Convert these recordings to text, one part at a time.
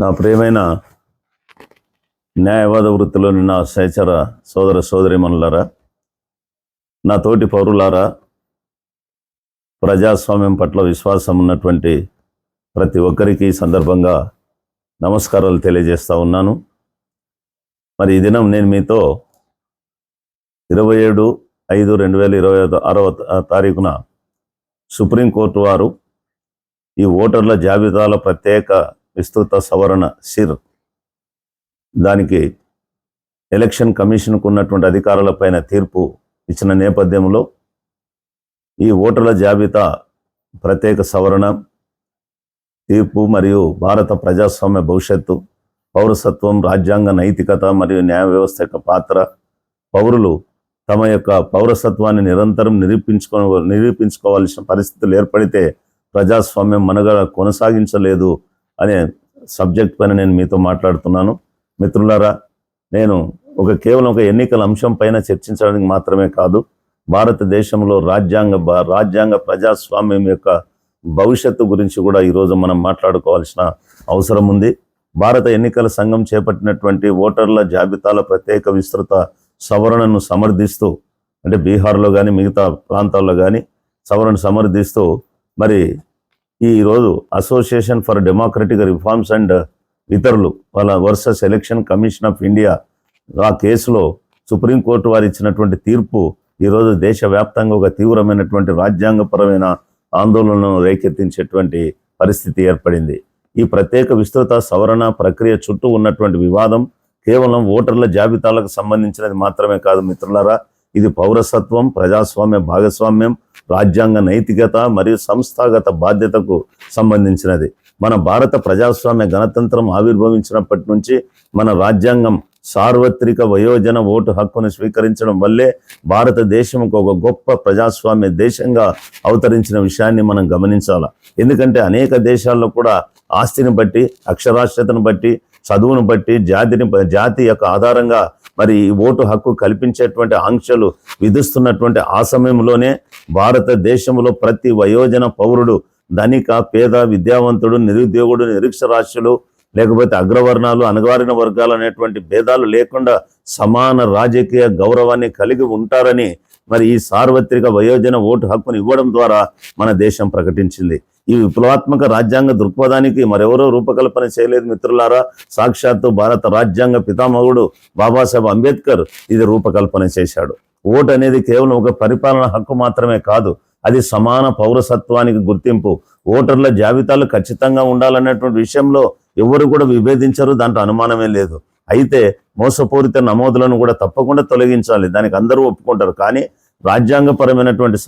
నా ప్రియమైన న్యాయవాద వృత్తిలోని నా సహచర సోదర సోదరీమణులారా, నా తోటి పౌరులారా, ప్రజాస్వామ్యం పట్ల విశ్వాసం ఉన్నటువంటి ప్రతి ఒక్కరికి ఈ సందర్భంగా నమస్కారాలు తెలియజేస్తూ ఉన్నాను. మరి ఈ దినం నేను మీతో 27/5/2026 సుప్రీంకోర్టు వారు ఈ ఓటర్ల జాబితాల ప్రత్యేక విస్తృత సవరణ సిర్ దానికి ఎలక్షన్ కమిషన్కు ఉన్నటువంటి అధికారులపైన తీర్పు ఇచ్చిన నేపథ్యంలో ఈ ఓటర్ల జాబితా ప్రత్యేక సవరణ తీర్పు మరియు భారత ప్రజాస్వామ్య భవిష్యత్తు, పౌరసత్వం, రాజ్యాంగ నైతికత మరియు న్యాయ వ్యవస్థ యొక్క పాత్ర, పౌరులు తమ యొక్క పౌరసత్వాన్ని నిరంతరం నిరూపించుకోవాల్సిన పరిస్థితులు ఏర్పడితే ప్రజాస్వామ్యం మనుగడ కొనసాగించలేదు అనే సబ్జెక్ట్ పైన నేను మీతో మాట్లాడుతున్నాను. మిత్రులారా, నేను కేవలం ఒక ఎన్నికల అంశం పైన చర్చించడానికి మాత్రమే కాదు, భారతదేశంలో రాజ్యాంగ ప్రజాస్వామ్యం యొక్క భవిష్యత్తు గురించి కూడా ఈరోజు మనం మాట్లాడుకోవాల్సిన అవసరం ఉంది. భారత ఎన్నికల సంఘం చేపట్టినటువంటి ఓటర్ల జాబితాల ప్రత్యేక విస్తృత సవరణను సమర్థిస్తూ, అంటే బీహార్లో కానీ మిగతా ప్రాంతాల్లో కానీ సమర్థిస్తూ మరి ఈరోజు association for democratic reforms and ఇతరులు వాళ్ళ versus election commission of India ఆ కేసులో సుప్రీంకోర్టు వారు ఇచ్చినటువంటి తీర్పు ఈరోజు దేశవ్యాప్తంగా ఒక తీవ్రమైనటువంటి రాజ్యాంగపరమైన ఆందోళనను రేకెత్తించేటువంటి పరిస్థితి ఏర్పడింది. ఈ ప్రత్యేక విస్తృత సవరణ ప్రక్రియ చుట్టూ ఉన్నటువంటి వివాదం కేవలం ఓటర్ల జాబితాలకు సంబంధించినది మాత్రమే కాదు మిత్రులారా, ఇది పౌరసత్వం, ప్రజాస్వామ్య భాగస్వామ్యం, రాజ్యాంగ నైతికత మరియు సంస్థాగత బాధ్యతకు సంబంధించినది. మన భారత ప్రజాస్వామ్య గణతంత్రం ఆవిర్భవించినప్పటి నుంచి మన రాజ్యాంగం సార్వత్రిక వయోజన ఓటు హక్కును స్వీకరించడం వల్లే భారతదేశంకు ఒక గొప్ప ప్రజాస్వామ్య దేశంగా అవతరించిన విషయాన్ని మనం గమనించాలి. ఎందుకంటే అనేక దేశాల్లో కూడా ఆస్తిని బట్టి, అక్షరాస్యతను బట్టి, చదువును బట్టి, జాతి యొక్క ఆధారంగా మరి ఓటు హక్కు కల్పించేటువంటి ఆంక్షలు విధిస్తున్నటువంటి ఆ సమయంలోనే భారతదేశంలో ప్రతి వయోజన పౌరుడు, ధనిక, పేద, విద్యావంతుడు, నిరుద్యోగుడు, నిరక్షరాస్యులు, లేకపోతే అగ్రవర్ణాలు, అణగారిన వర్గాలు అనేటువంటి భేదాలు లేకుండా సమాన రాజకీయ గౌరవాన్ని కలిగి ఉంటారని మరి ఈ సార్వత్రిక వయోజన ఓటు హక్కును ఇవ్వడం ద్వారా మన దేశం ప్రకటించింది. ఈ విప్లవాత్మక రాజ్యాంగ దృక్పథానికి మరెవరో రూపకల్పన చేయలేదు మిత్రులారా, సాక్షాత్తు భారత రాజ్యాంగ పితామహుడు బాబాసాహెబ్ అంబేద్కర్ ఇది రూపకల్పన చేశాడు. ఓటు అనేది కేవలం ఒక పరిపాలన హక్కు మాత్రమే కాదు, అది సమాన పౌరసత్వానికి గుర్తింపు. ఓటర్ల జాబితాలు ఖచ్చితంగా ఉండాలన్నటువంటి విషయంలో ఎవరు కూడా విభేదించరు, దాంట్లో అనుమానమే లేదు. అయితే మోసపూరిత నమోదులను కూడా తప్పకుండా తొలగించాలి, దానికి అందరూ ఒప్పుకుంటారు. కానీ రాజ్యాంగపరమైనటువంటి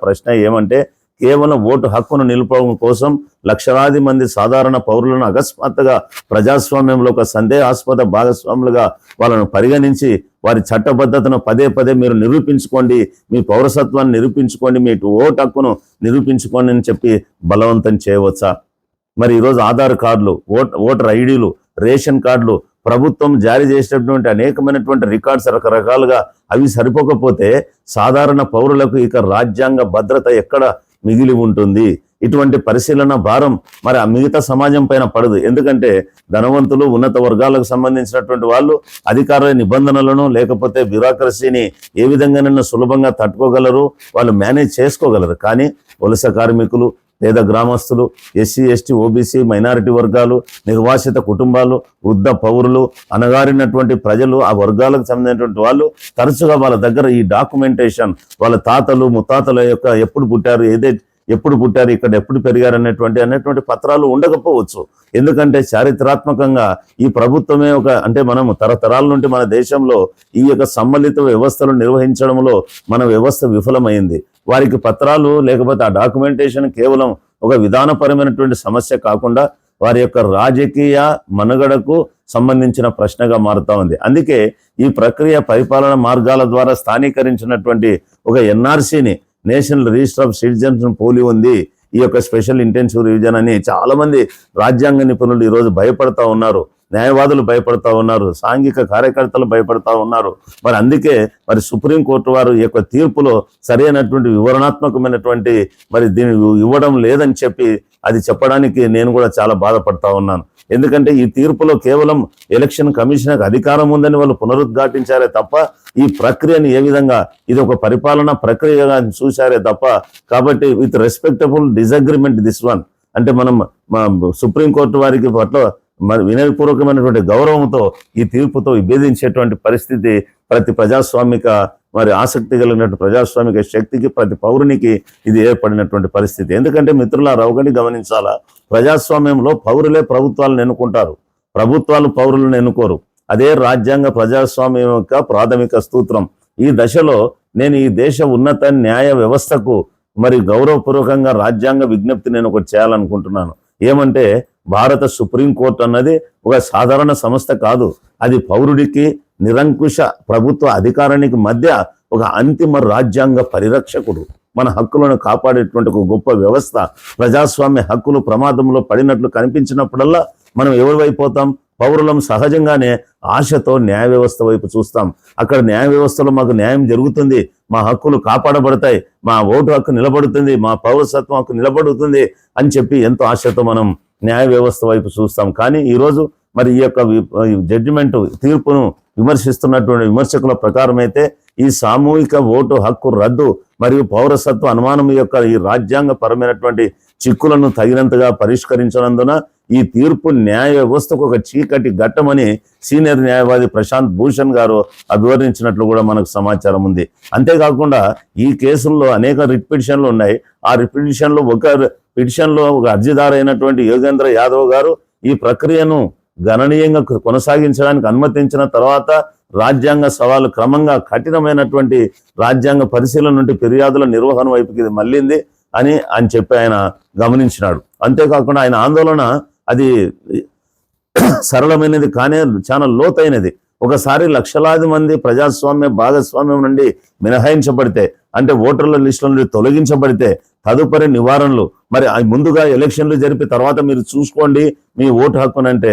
ప్రశ్న ఏమంటే, కేవలం ఓటు హక్కును నిలుపడం కోసం లక్షలాది మంది సాధారణ పౌరులను అకస్మాత్తుగా ప్రజాస్వామ్యంలో ఒక సందేహాస్పద భాగస్వాములుగా వాళ్ళను పరిగణించి వారి చట్టబద్ధతను పదే మీరు నిరూపించుకోండి, మీ పౌరసత్వాన్ని నిరూపించుకోండి, మీ ఓటు హక్కును నిరూపించుకోండి అని చెప్పి బలవంతం చేయవచ్చా? మరి ఈరోజు ఆధార్ కార్డులు, ఓటర్ ఐడీలు, రేషన్ కార్డులు, ప్రభుత్వం జారీ చేసినటువంటి అనేకమైనటువంటి రికార్డ్స్ రకరకాలుగా అవి సరిపోకపోతే సాధారణ పౌరులకు ఇక రాజ్యాంగ భద్రత ఎక్కడ మిగిలి ఉంటుంది? ఇటువంటి పరిశీలన భారం మరి ఆ మిగతా సమాజం పైన పడదు. ఎందుకంటే ధనవంతులు, ఉన్నత వర్గాలకు సంబంధించినటువంటి వాళ్ళు అధికార నిబంధనలను లేకపోతే బ్యూరోక్రసీని ఏ విధంగానైనా సులభంగా తట్టుకోగలరు, వాళ్ళు మేనేజ్ చేసుకోగలరు. కానీ వలస కార్మికులు, పేద గ్రామస్తులు, ఎస్సీ, ఎస్టీ, ఓబీసీ, మైనారిటీ వర్గాలు, నిర్వాసిత కుటుంబాలు, వృద్ధ పౌరులు, అణగారినటువంటి ప్రజలు, ఆ వర్గాలకు సంబంధించినటువంటి వాళ్ళు తరచుగా వాళ్ళ దగ్గర ఈ డాక్యుమెంటేషన్, వాళ్ళ తాతలు ముత్తాతల యొక్క ఎప్పుడు పుట్టారు, ఇక్కడ ఎప్పుడు పెరిగారు అనేటువంటి పత్రాలు ఉండకపోవచ్చు. ఎందుకంటే చారిత్రాత్మకంగా ఈ ప్రభుత్వమే అంటే మనము తరతరాల నుండి మన దేశంలో ఈ యొక్క సమ్మలిత వ్యవస్థలు నిర్వహించడంలో మన వ్యవస్థ విఫలమైంది. వారికి పత్రాలు లేకపోతే ఆ డాక్యుమెంటేషన్ కేవలం ఒక విధానపరమైనటువంటి సమస్య కాకుండా వారి యొక్క రాజకీయ మనుగడకు సంబంధించిన ప్రశ్నగా మారుతా ఉంది. అందుకే ఈ ప్రక్రియ పరిపాలన మార్గాల ద్వారా స్థానీకరించినటువంటి ఒక ఎన్ఆర్సీని, నేషనల్ రిజిస్టర్ ఆఫ్ సిటిజన్స్ పోలి ఉంది. ఈ యొక్క స్పెషల్ ఇంటెన్సివ్ రివిజన్ అని చాలా మంది రాజ్యాంగ నిపుణులు ఈరోజు భయపడతా ఉన్నారు, న్యాయవాదులు భయపడతా ఉన్నారు, సాంఘిక కార్యకర్తలు భయపడతా ఉన్నారు. మరి అందుకే మరి సుప్రీంకోర్టు వారు ఈ యొక్క తీర్పులో సరైనటువంటి వివరణాత్మకమైనటువంటి మరి దీన్ని ఇవ్వడం లేదని చెప్పి అది చెప్పడానికి నేను కూడా చాలా బాధపడతా ఉన్నాను. ఎందుకంటే ఈ తీర్పులో కేవలం ఎలక్షన్ కమిషన్కి అధికారం ఉందని వాళ్ళు పునరుద్ఘాటించారే తప్ప ఈ ప్రక్రియని ఏ విధంగా ఇది ఒక పరిపాలనా ప్రక్రియగా చూశారే తప్ప, కాబట్టి with respectable disagreement this one, అంటే మనం మా సుప్రీంకోర్టు వారికి పట్ల మరి వినయపూర్వకమైనటువంటి గౌరవంతో ఈ తీర్పుతో విభేదించేటువంటి పరిస్థితి ప్రతి ప్రజాస్వామిక మరి ఆసక్తి కలిగినటువంటి ప్రజాస్వామిక శక్తికి, ప్రతి పౌరునికి ఇది ఏర్పడినటువంటి పరిస్థితి. ఎందుకంటే మిత్రులారా, ఒకటి గమనించాలా, ప్రజాస్వామ్యంలో పౌరులే ప్రభుత్వాలను ఎన్నుకుంటారు, ప్రభుత్వాలు పౌరులను ఎన్నుకోరు. అదే రాజ్యాంగ ప్రజాస్వామ్యం యొక్క ప్రాథమిక సూత్రం. ఈ దశలో నేను ఈ దేశ ఉన్నత న్యాయ వ్యవస్థకు మరి గౌరవపూర్వకంగా రాజ్యాంగ విజ్ఞప్తి నేను ఒకటి చేయాలనుకుంటున్నాను. ఏమంటే, భారత సుప్రీంకోర్టు అన్నది ఒక సాధారణ సంస్థ కాదు, అది పౌరుడికి నిరంకుశ ప్రభుత్వ అధికారానికి మధ్య ఒక అంతిమ రాజ్యాంగ పరిరక్షకుడు, మన హక్కులను కాపాడేటువంటి ఒక గొప్ప వ్యవస్థ. ప్రజాస్వామ్య హక్కులు ప్రమాదంలో పడినట్లు కనిపించినప్పుడల్లా మనం ఎవరి వైపోతాం? పౌరులం సహజంగానే ఆశతో న్యాయ వ్యవస్థ వైపు చూస్తాం. అక్కడ న్యాయ వ్యవస్థలో మాకు న్యాయం జరుగుతుంది, మా హక్కులు కాపాడబడతాయి, మా ఓటు హక్కు నిలబడుతుంది, మా పౌరసత్వం హక్కు నిలబడుతుంది అని చెప్పి ఎంతో ఆశతో మనం న్యాయ వ్యవస్థ వైపు చూస్తాం. కానీ ఈరోజు మరి ఈ యొక్క జడ్జిమెంట్ తీర్పును విమర్శిస్తున్నటువంటి విమర్శకుల ప్రకారం అయితే ఈ సామూహిక ఓటు హక్కు రద్దు మరియు పౌరసత్వ అనుమానం యొక్క ఈ రాజ్యాంగ పరమైనటువంటి చిక్కులను తగినంతగా పరిష్కరించినందున ఈ తీర్పు న్యాయ వ్యవస్థకు ఒక చీకటి ఘట్టమని సీనియర్ న్యాయవాది ప్రశాంత్ భూషణ్ గారు అభివర్ణించినట్లు కూడా మనకు సమాచారం ఉంది. అంతేకాకుండా ఈ కేసుల్లో అనేక రిట్ పిటిషన్లు ఉన్నాయి. ఆ రిట్ పిటిషన్లో ఒక అర్జీదారు అయినటువంటి యోగేంద్ర యాదవ్ గారు ఈ ప్రక్రియను గణనీయంగా కొనసాగించడానికి అనుమతించిన తర్వాత రాజ్యాంగ సవాలు క్రమంగా కఠినమైనటువంటి రాజ్యాంగ పరిశీలన నుండి ఫిర్యాదుల నిర్వహణ వైపుకి ఇది మళ్ళింది అని చెప్పి ఆయన గమనించినాడు. అంతేకాకుండా ఆయన ఆందోళన అది సరళమైనది కానీ చాలా లోతైనది. ఒకసారి లక్షలాది మంది ప్రజాస్వామ్య భాగస్వామ్యం నుండి మినహాయించబడితే, అంటే ఓటర్ల లిస్టుల నుండి తొలగించబడితే తదుపరి నివారణలు మరి ముందుగా ఎలక్షన్లు జరిపి తర్వాత మీరు చూసుకోండి మీ ఓటు హక్కునంటే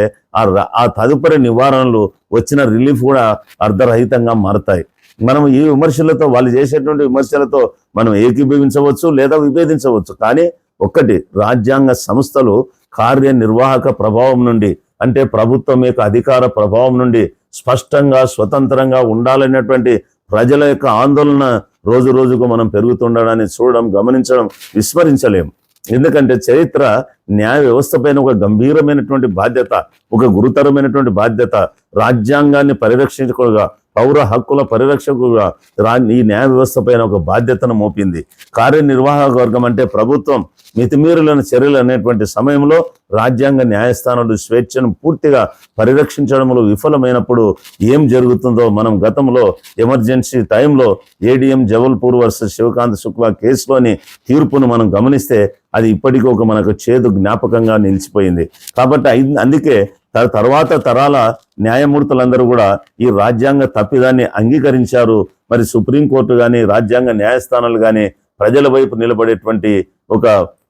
ఆ తదుపరి నివారణలు వచ్చిన రిలీఫ్ కూడా అర్ధరహితంగా మారుతాయి. మనం ఈ విమర్శలతో, వాళ్ళు చేసేటువంటి విమర్శలతో మనం ఏకీభవించవచ్చు లేదా విభేదించవచ్చు. కానీ ఒక్కటి, రాజ్యాంగ సంస్థలు కార్యనిర్వాహక ప్రభావం నుండి, అంటే ప్రభుత్వం యొక్క అధికార ప్రభావం నుండి స్పష్టంగా స్వతంత్రంగా ఉండాలనేటువంటి ప్రజల యొక్క ఆందోళన రోజు రోజుకు మనం పెరుగుతుండడాన్ని చూడడం, గమనించడం విస్మరించలేం. ఎందుకంటే చరిత్ర న్యాయ వ్యవస్థ పైన ఒక గంభీరమైనటువంటి బాధ్యత, ఒక గురుతరమైనటువంటి బాధ్యత, రాజ్యాంగాన్ని పరిరక్షించుకోగా, పౌర హక్కుల పరిరక్షకుగా ఈ న్యాయ వ్యవస్థ పైన ఒక బాధ్యతను మోపింది. కార్యనిర్వాహక వర్గం అంటే ప్రభుత్వం మితిమీరులైన చర్యలు అనేటువంటి సమయంలో రాజ్యాంగ న్యాయస్థానాలు స్వేచ్ఛను పూర్తిగా పరిరక్షించడంలో విఫలమైనప్పుడు ఏం జరుగుతుందో మనం గతంలో ఎమర్జెన్సీ టైంలో ఏడీఎం జబల్పూర్ వర్సెస్ శివకాంత్ శుక్లా కేసులోని తీర్పును మనం గమనిస్తే అది ఇప్పటికీ ఒక మనకు చేదు జ్ఞాపకంగా నిలిచిపోయింది. కాబట్టి అందుకే తర్వాత తరాల న్యాయమూర్తులందరూ కూడా ఈ రాజ్యాంగ తప్పిదాన్ని అంగీకరించారు. మరి సుప్రీంకోర్టు కానీ రాజ్యాంగ న్యాయస్థానాలు కానీ ప్రజల వైపు నిలబడేటువంటి ఒక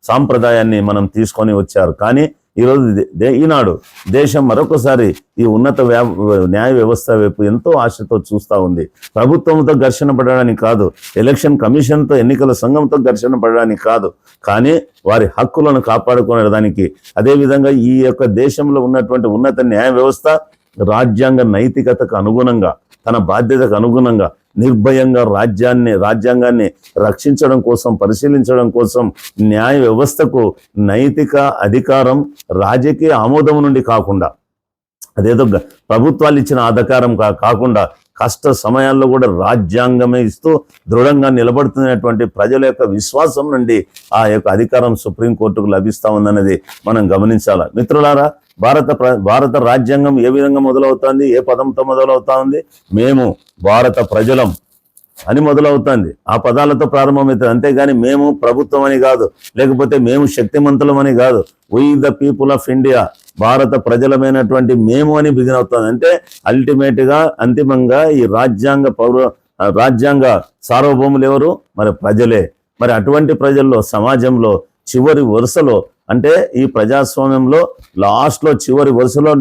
సాంప్రదాయాన్ని మనం తీసుకొని వచ్చారు. కానీ ఈరోజు ఈనాడు దేశం మరొకసారి ఈ ఉన్నత న్యాయ వ్యవస్థ వైపు ఎంతో ఆశతో చూస్తూ ఉంది. ప్రభుత్వంతో ఘర్షణ పడడానికి కాదు, ఎలక్షన్ కమిషన్తో, ఎన్నికల సంఘంతో ఘర్షణ పడడానికి కాదు, కానీ వారి హక్కులను కాపాడుకోవడానికి. అదేవిధంగా ఈ యొక్క దేశంలో ఉన్నటువంటి ఉన్నత న్యాయ వ్యవస్థ రాజ్యాంగ నైతికతకు అనుగుణంగా, తన బాధ్యతకు అనుగుణంగా నిర్భయంగా రాజ్యాంగాన్ని రక్షించడం కోసం, పరిశీలించడం కోసం న్యాయ వ్యవస్థకు నైతిక అధికారం రాజకీయ ఆమోదం నుండి కాకుండా, అదేదో ప్రభుత్వాలు ఇచ్చిన అధికారం కాకుండా కష్ట సమయాల్లో కూడా రాజ్యాంగమే ఇస్తూ దృఢంగా నిలబడుతున్నటువంటి ప్రజల యొక్క విశ్వాసం నుండి ఆ యొక్క అధికారం సుప్రీంకోర్టుకు లభిస్తా ఉందన్నది మనం గమనించాలి. మిత్రులారా, భారత రాజ్యాంగం ఏ విధంగా మొదలవుతుంది, ఏ పదంతో మొదలవుతా ఉంది? మేము భారత ప్రజలం అని మొదలవుతుంది. ఆ పదాలతో ప్రారంభమవుతుంది. అంతేగాని మేము ప్రభుత్వం అని కాదు, లేకపోతే మేము శక్తిమంతులం అని కాదు. We the people of India, భారత ప్రజలమైనటువంటి మేము అని బిగిన్ అవుతుంది. అంటే అల్టిమేట్గా, అంతిమంగా ఈ రాజ్యాంగ సార్వభౌములు ఎవరు? మరి ప్రజలే. మరి అటువంటి ప్రజల్లో, సమాజంలో చివరి వరుసలో, అంటే ఈ ప్రజాస్వామ్యంలో లాస్ట్లో చివరి వరుసలో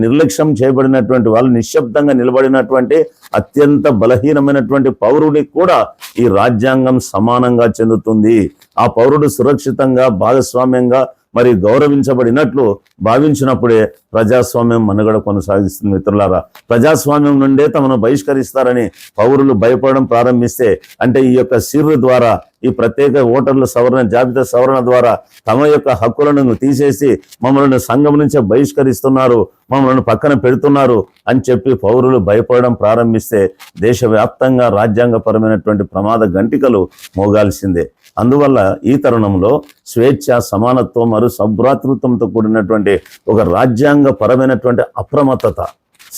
నిర్లక్ష్యం చేయబడినటువంటి వాళ్ళు, నిశ్శబ్దంగా నిలబడినటువంటి అత్యంత బలహీనమైనటువంటి పౌరుడికి కూడా ఈ రాజ్యాంగం సమానంగా చెందుతుంది. ఆ పౌరుడు సురక్షితంగా, భాగస్వామ్యంగా, మరి గౌరవించబడినట్లు భావించినప్పుడే ప్రజాస్వామ్యం మనుగడ కొనసాగిస్తుంది. మిత్రులారా, ప్రజాస్వామ్యం నుండే తమను బహిష్కరిస్తారని పౌరులు భయపడడం ప్రారంభిస్తే, అంటే ఈ యొక్క సిర్రు ద్వారా, ఈ ప్రత్యేక ఓటర్ల సవరణ జాబితా సవరణ ద్వారా తమ యొక్క హక్కులను తీసేసి మమ్మల్ని సంఘం నుంచే బహిష్కరిస్తున్నారు, మమ్మల్ని పక్కన పెడుతున్నారు అని చెప్పి పౌరులు భయపడడం ప్రారంభిస్తే దేశవ్యాప్తంగా రాజ్యాంగపరమైనటువంటి ప్రమాద గంటికలు మోగాల్సిందే. అందువల్ల ఈ తరుణంలో స్వేచ్ఛ, సమానత్వం మరియు సభ్రాతృత్వంతో కూడినటువంటి ఒక రాజ్యాంగపరమైనటువంటి అప్రమత్తత,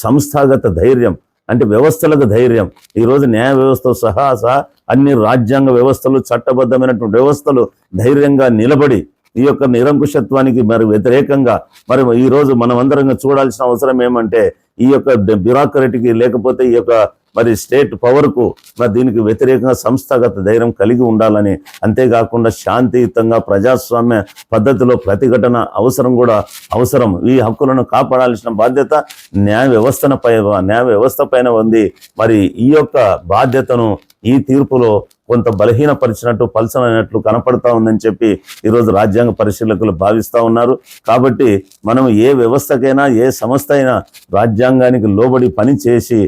సంస్థాగత ధైర్యం, అంటే వ్యవస్థలకు ధైర్యం. ఈరోజు న్యాయ వ్యవస్థ సహా అన్ని రాజ్యాంగ వ్యవస్థలు, చట్టబద్ధమైనటువంటి వ్యవస్థలు ధైర్యంగా నిలబడి ఈ యొక్క నిరంకుశత్వానికి మరి వ్యతిరేకంగా మరి ఈరోజు మనం అందరం చూడాల్సిన అవసరం ఏమంటే, ఈ యొక్క బ్యూరోక్రటీకి లేకపోతే ఈ యొక్క మరి స్టేట్ పవర్కు మరి దీనికి వ్యతిరేకంగా సంస్థాగత ధైర్యం కలిగి ఉండాలని, అంతేకాకుండా శాంతియుతంగా ప్రజాస్వామ్య పద్ధతిలో ప్రతిఘటన అవసరం. ఈ హక్కులను కాపాడాల్సిన బాధ్యత న్యాయ వ్యవస్థ పైన ఉంది. మరి ఈ యొక్క బాధ్యతను ఈ తీర్పులో కొంత బలహీనపరిచినట్టు, పలసనైనట్లు కనపడతా ఉందని చెప్పి ఈరోజు రాజ్యాంగ పరిశీలకులు భావిస్తూ ఉన్నారు. కాబట్టి మనం ఏ వ్యవస్థకైనా, ఏ సంస్థ అయినా రాజ్యాంగానికి లోబడి పని చేసి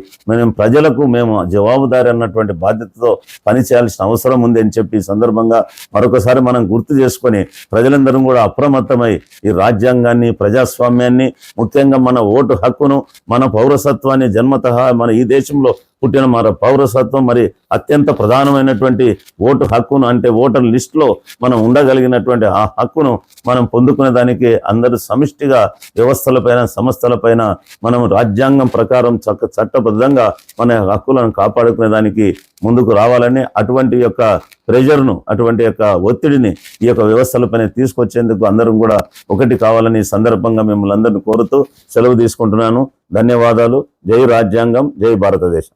మేము జవాబుదారి అన్నటువంటి బాధ్యతతో పనిచేయాల్సిన అవసరం ఉంది అని చెప్పి ఈ సందర్భంగా మరొకసారి మనం గుర్తు చేసుకొని ప్రజలందరం కూడా అప్రమత్తమై ఈ రాజ్యాంగాన్ని, ప్రజాస్వామ్యాన్ని, ముఖ్యంగా మన ఓటు హక్కును, మన పౌరసత్వాన్ని, జన్మతః మన ఈ దేశంలో పుట్టిన మన పౌరసత్వం, మరి అత్యంత ప్రధానమైనటువంటి ఓటు హక్కును, అంటే ఓటర్ లిస్టులో మనం ఉండగలిగినటువంటి ఆ హక్కును మనం పొందుకునే దానికి అందరూ సమిష్టిగా వ్యవస్థలపైన, సంస్థలపైన మనం రాజ్యాంగం ప్రకారం చట్టబద్ధంగా మన హక్కులను కాపాడుకునే దానికి ముందుకు రావాలని, అటువంటి యొక్క ప్రెషర్ను, అటువంటి యొక్క ఒత్తిడిని ఈ యొక్క వ్యవస్థలపైన తీసుకొచ్చేందుకు అందరం కూడా ఒకటి కావాలని సందర్భంగా మిమ్మల్ని అందరినీ కోరుతూ సెలవు తీసుకుంటున్నాను. ధన్యవాదాలు. జై రాజ్యాంగం, జై భారతదేశం.